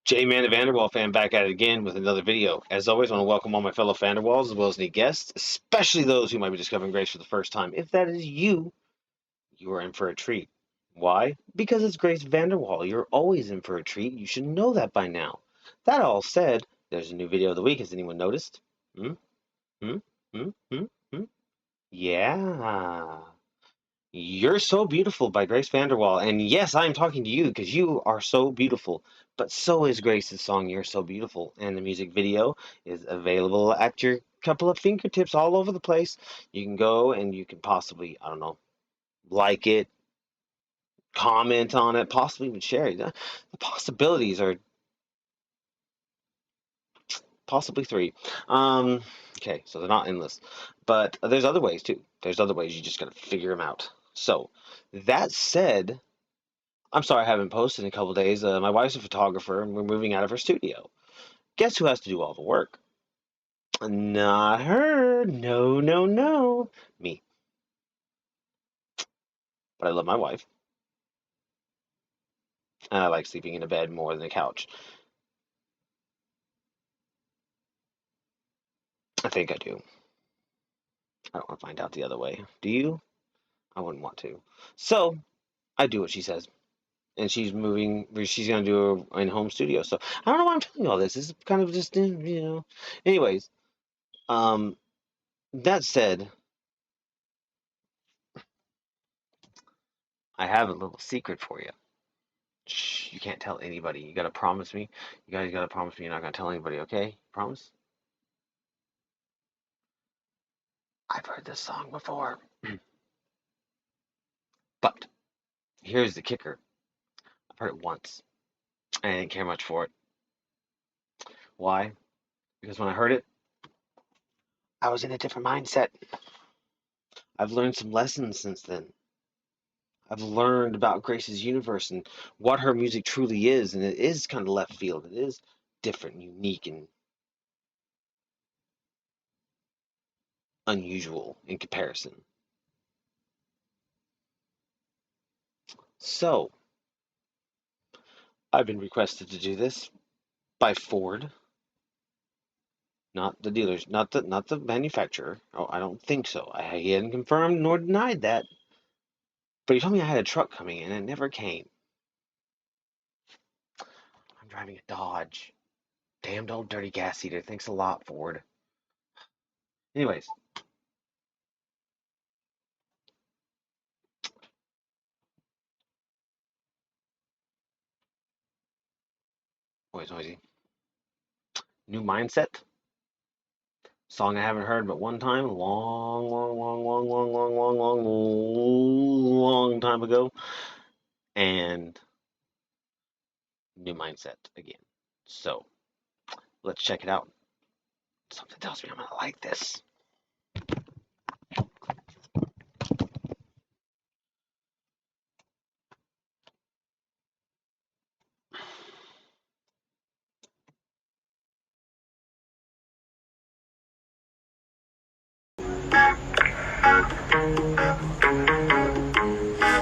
J-Man, the Vanderwaal fan, back at it again with another video. As always, I want to welcome all my fellow Vanderwaals as well as any guests, especially those who might be discovering Grace for the first time. If that is you, you are in for a treat. Why? Because it's Grace Vanderwaal. You're always in for a treat. You should know that by now. That all said, there's a new video of the week. Has anyone noticed? Hmm? Hmm? Hmm? Hmm? Hmm? Yeah. You're So Beautiful by Grace Vanderwaal. And yes, I'm talking to you because you are so beautiful. But so is Grace's song, You're So Beautiful. And the music video is available at your couple of fingertips all over the place. You can go and you can possibly, I don't know, like it, comment on it, possibly even share it. The possibilities are possibly three. Okay, so they're not endless. But there's other ways too. There's other ways. You just got to figure them out. So, that said, I'm sorry I haven't posted in a couple days. My wife's a photographer and we're moving out of her studio. Guess who has to do all the work? Not her. No, no, no. Me. But I love my wife. And I like sleeping in a bed more than a couch. I think I do. I don't want to find out the other way. Do you? I wouldn't want to. So, I do what she says. And she's moving, she's going to do a in-home studio. So, I don't know why I'm telling you all this. This is kind of just, Anyways, um, that said, I have a little secret for you. Shh, you can't tell anybody. You gotta promise me. You guys gotta promise me you're not gonna tell anybody, okay? Promise? I've heard this song before. But here's the kicker. I've heard it once. And I didn't care much for it. Why? Because when I heard it, I was in a different mindset. I've learned some lessons since then. I've learned about Grace's universe and what her music truly is, and it is kind of left field. It is different, unique, and unusual in comparison. So, I've been requested to do this by Ford, not the dealers, not the manufacturer. Oh, I don't think so. He hadn't confirmed nor denied that. But he told me I had a truck coming in and it never came. I'm driving a Dodge. Damned old dirty gas heater. Thanks a lot, Ford. Anyways, always noisy. New mindset. Song I haven't heard but one time, long, long, long, long, long, long, long, long, long time ago. And new mindset again. So let's check it out. Something tells me I'm gonna like this.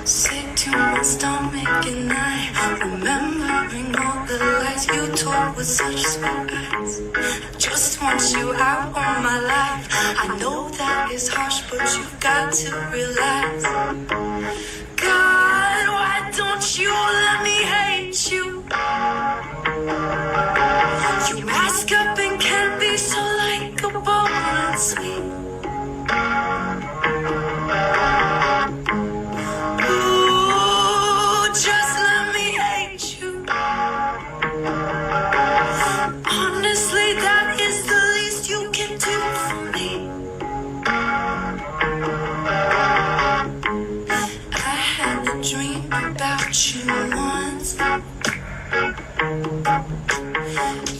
Sick to my stomach and I remembering all the lies you told with such sweet eyes. I just want you out of my life. I know that is harsh, but you've got to relax. God, why don't you let me hate you? You mask up and can't be so likable and sweet. Honestly, that is the least you can do for me. I had a dream about you once.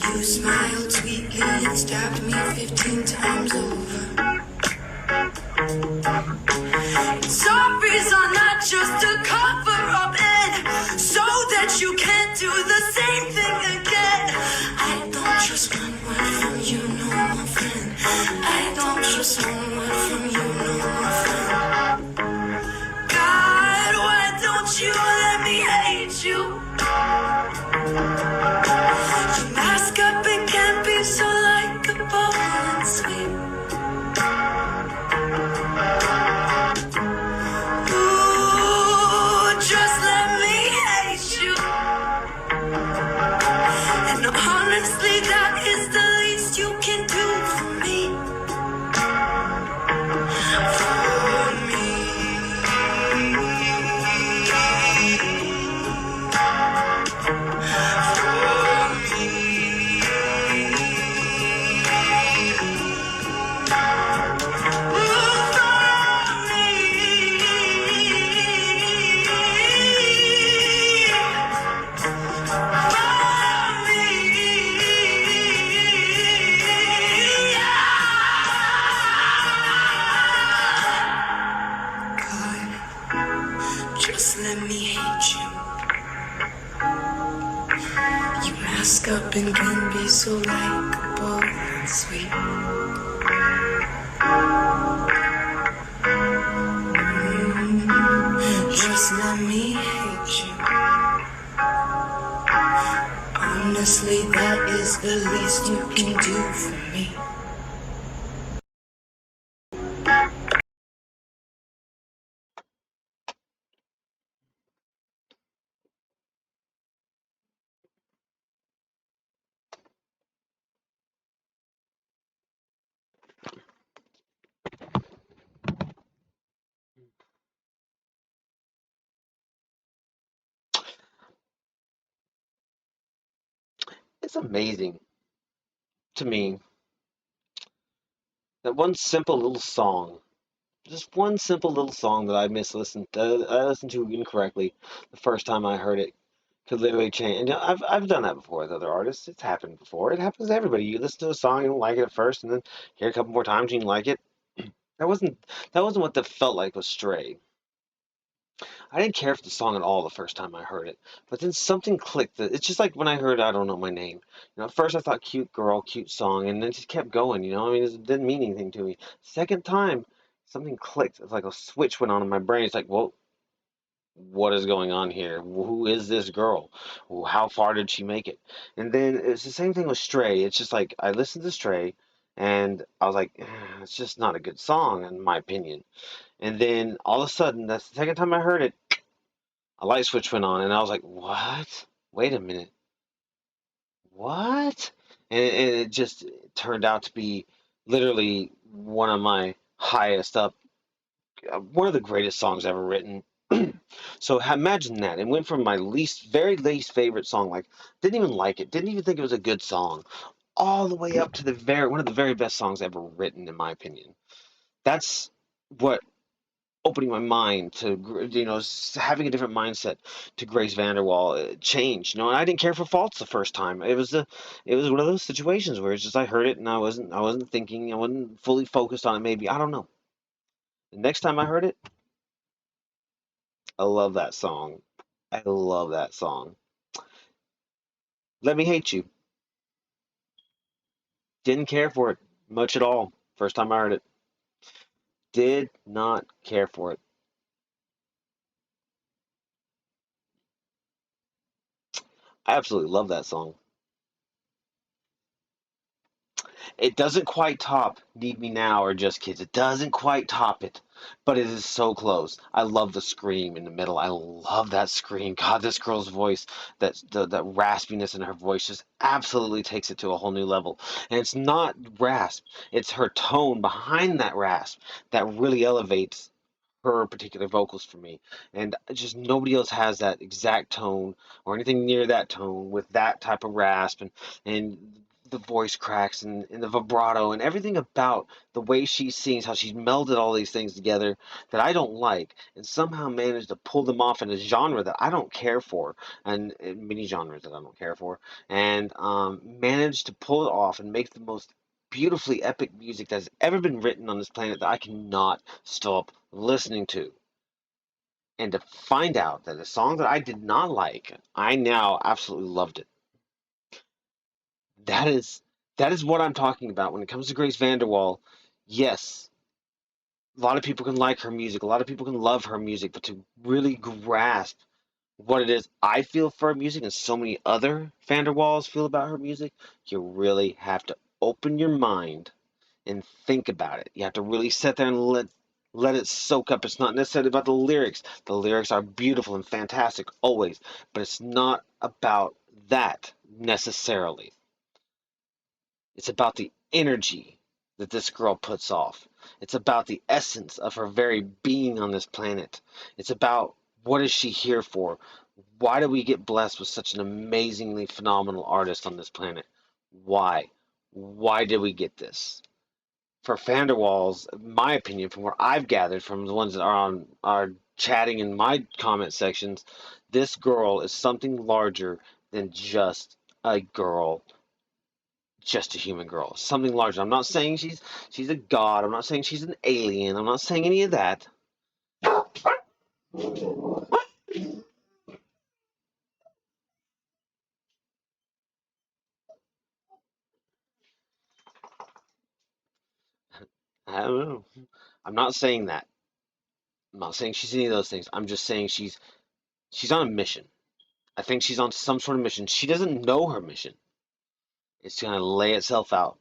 You smiled sweetly and stabbed me 15 times over. Sorries are not just a cover up and so that you can't do the same thing again. I don't trust one word from you, no my friend. I don't trust one word from you, no my friend. God, why don't you let me hate you? hate you. You mask up and can be so likable and sweet. Just let me hate you. Honestly, that is the least you can do for me. It's amazing to me that one simple little song, just one simple little song that I listened to incorrectly the first time I heard it could literally change. And I've done that before with other artists. It's happened before. It happens to everybody. You listen to a song, you don't like it at first, and then hear it a couple more times and you like it. That wasn't that wasn't what that felt like with Stray. I didn't care for the song at all the first time I heard it, but then something clicked. It's just like when I heard "I Don't Know My Name." At first I thought cute girl, cute song, and then it just kept going. I mean, it didn't mean anything to me. Second time, something clicked. It's like a switch went on in my brain. It's like, well, what is going on here? Who is this girl? How far did she make it? And then it's the same thing with Stray. It's just like I listened to Stray, and I was like, it's just not a good song in my opinion. And then all of a sudden, that's the second time I heard it, a light switch went on, and I was like, "What? Wait a minute, what?" And it just turned out to be literally one of my highest up, one of the greatest songs ever written. So imagine that. It went from my very least favorite song, like didn't even like it, didn't even think it was a good song, all the way up to one of the very best songs ever written, in my opinion. That's what opening my mind to having a different mindset to Grace Vanderwaal changed. And I didn't care for faults the first time. It was one of those situations where it's just I heard it and I wasn't thinking, I wasn't fully focused on it. Maybe I don't know. The next time I heard it, I love that song. I love that song. Let Me Hate You. Didn't care for it much at all. First time I heard it, did not care for it. I absolutely love that song. It doesn't quite top Need Me Now or Just Kids. It doesn't quite top it, but it is so close. I love the scream in the middle. I love that scream. God, this girl's voice, that raspiness in her voice just absolutely takes it to a whole new level. And it's not rasp, it's her tone behind that rasp that really elevates her particular vocals for me. And just nobody else has that exact tone or anything near that tone with that type of rasp and the voice cracks and the vibrato and everything about the way she sings, how she's melded all these things together that I don't like and somehow managed to pull them off in a genre that I don't care for and in many genres that I don't care for and managed to pull it off and make the most beautifully epic music that's ever been written on this planet that I cannot stop listening to. And to find out that a song that I did not like, I now absolutely loved it. That is that is what I'm talking about when it comes to Grace Vanderwaal. Yes, a lot of people can like her music, a lot of people can love her music, but to really grasp what it is I feel for her music and so many other Vanderwaals feel about her music, you really have to open your mind and think about it. You have to really sit there and let it soak up. It's not necessarily about the lyrics. The lyrics are beautiful and fantastic always, but it's not about that necessarily. It's about the energy that this girl puts off. It's about the essence of her very being on this planet. It's about what is she here for? Why do we get blessed with such an amazingly phenomenal artist on this planet? Why? Why did we get this? For Vanderwaal's, my opinion, from what I've gathered from the ones that are chatting in my comment sections, this girl is something larger than just a girl, just a human girl. Something larger. I'm not saying she's a god. I'm not saying she's an alien. I'm not saying any of that. don't know. I'm not saying that. I'm not saying she's any of those things. I'm just saying she's on a mission. I think she's on some sort of mission. She doesn't know her mission. It's gonna lay itself out.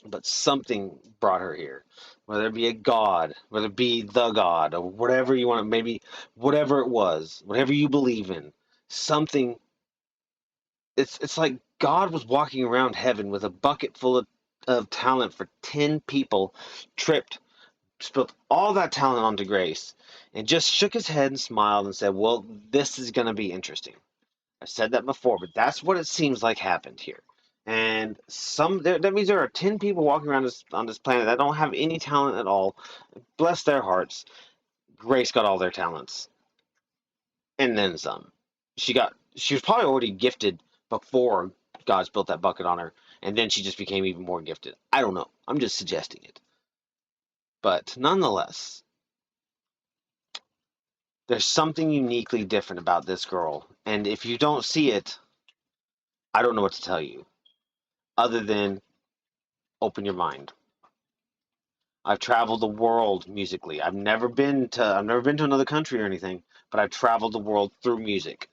But something brought her here. Whether it be a god, whether it be the god, or whatever you want to, maybe whatever it was, whatever you believe in, something. It's like God was walking around heaven with a bucket full of talent for 10 people, tripped, spilled all that talent onto Grace, and just shook his head and smiled and said, "Well, this is going to be interesting." I've said that before, but that's what it seems like happened here. And that means there are 10 people walking around on this planet that don't have any talent at all. Bless their hearts. Grace got all their talents and then some. She was probably already gifted before God built that bucket on her, and then she just became even more gifted. I don't know. I'm just suggesting it. But nonetheless, there's something uniquely different about this girl, and if you don't see it, I don't know what to tell you other than open your mind. I've traveled the world musically. I've never been to another country or anything, but I've traveled the world through music.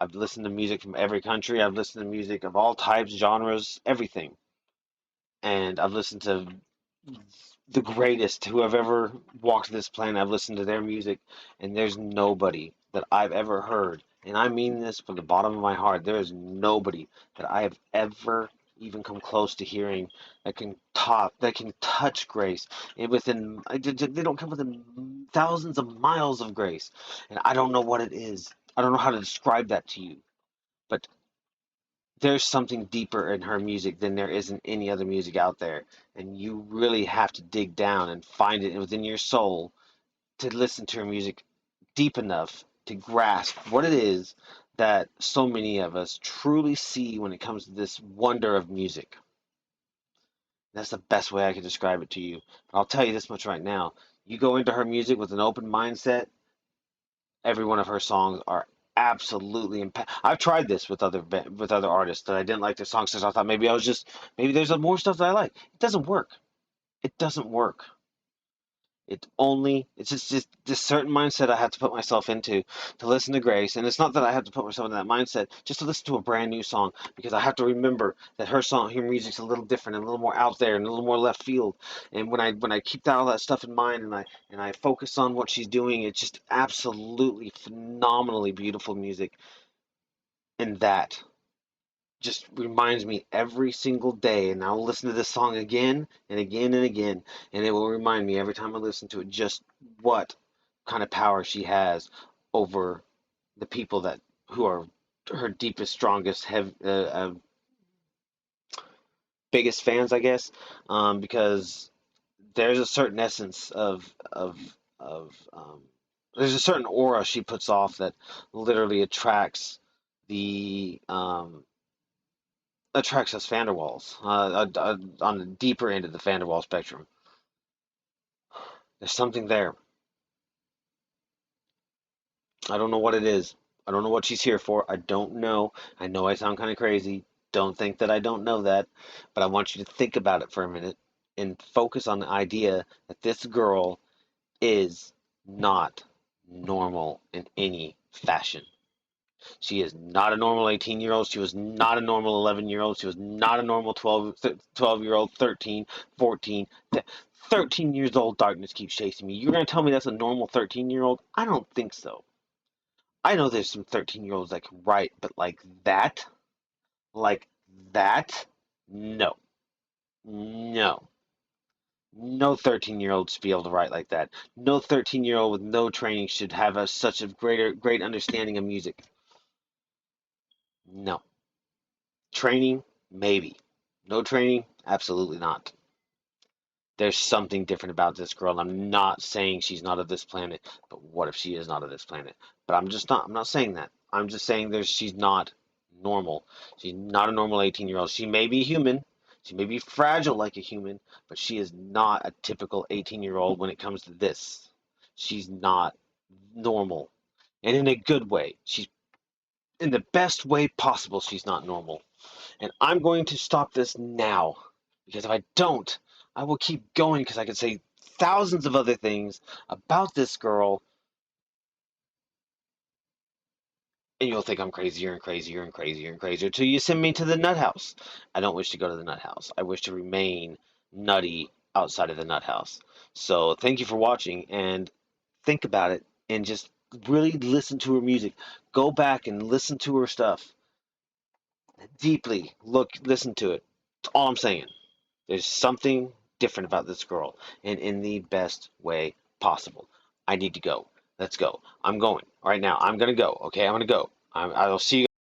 I've listened to music from every country. I've listened to music of all types, genres, everything. And I've listened to the greatest who have ever walked this planet. I've listened to their music, and there's nobody that I've ever heard, and I mean this from the bottom of my heart. There is nobody that I have ever even come close to hearing that can touch Grace. And they don't come within thousands of miles of Grace, and I don't know what it is. I don't know how to describe that to you, but there's something deeper in her music than there is in any other music out there. And you really have to dig down and find it within your soul to listen to her music deep enough to grasp what it is that so many of us truly see when it comes to this wonder of music. That's the best way I can describe it to you. But I'll tell you this much right now. You go into her music with an open mindset, every one of her songs are absolutely I've tried this with other artists that I didn't like their songs because I thought maybe there's more stuff that I like. It doesn't work. It doesn't work. It's just this certain mindset I have to put myself into to listen to Grace, and it's not that I have to put myself in that mindset just to listen to a brand new song because I have to remember that her music's a little different and a little more out there and a little more left field. And when I keep all that stuff in mind and I focus on what she's doing, it's just absolutely phenomenally beautiful music, and that just reminds me every single day, and I'll listen to this song again and again and again, and it will remind me every time I listen to it just what kind of power she has over the people that who are her deepest, strongest, biggest fans, I guess, because there's a certain essence of there's a certain aura she puts off that literally the um, attracts us Vanderwaals on the deeper end of the Vanderwaal spectrum. There's something there. I don't know what it is. I don't know what she's here for. I don't know. I know I sound kind of crazy. Don't think that I don't know that. But I want you to think about it for a minute and focus on the idea that this girl is not normal in any fashion. She is not a normal 18-year-old. She was not a normal 11-year-old. She was not a normal 12-year-old, 13, 14. 13 years old darkness keeps chasing me. You're going to tell me that's a normal 13-year-old? I don't think so. I know there's some 13-year-olds that can write, but like that, no. No. No 13-year-old should be able to write like that. No 13-year-old with no training should have such a great understanding of music. No. Training, maybe. No training, absolutely not. There's something different about this girl. I'm not saying she's not of this planet, but what if she is not of this planet? But I'm not saying that. I'm just saying she's not normal. She's not a normal 18-year-old. She may be human. She may be fragile like a human, but she is not a typical 18-year-old when it comes to this. She's not normal. And in a good way. She's in the best way possible, she's not normal. And I'm going to stop this now because if I don't, I will keep going because I could say thousands of other things about this girl, and you'll think I'm crazier and crazier and crazier and crazier until you send me to the nut house. I don't wish to go to the nut house. I wish to remain nutty outside of the nut house. So thank you for watching, and think about it and just really listen to her music. Go back and listen to her stuff deeply. Listen to it. That's all I'm saying. There's something different about this girl, and in the best way possible. I need to go. Let's go. I'm going right now. I'm gonna go. Okay, I'm gonna go. I'll see you.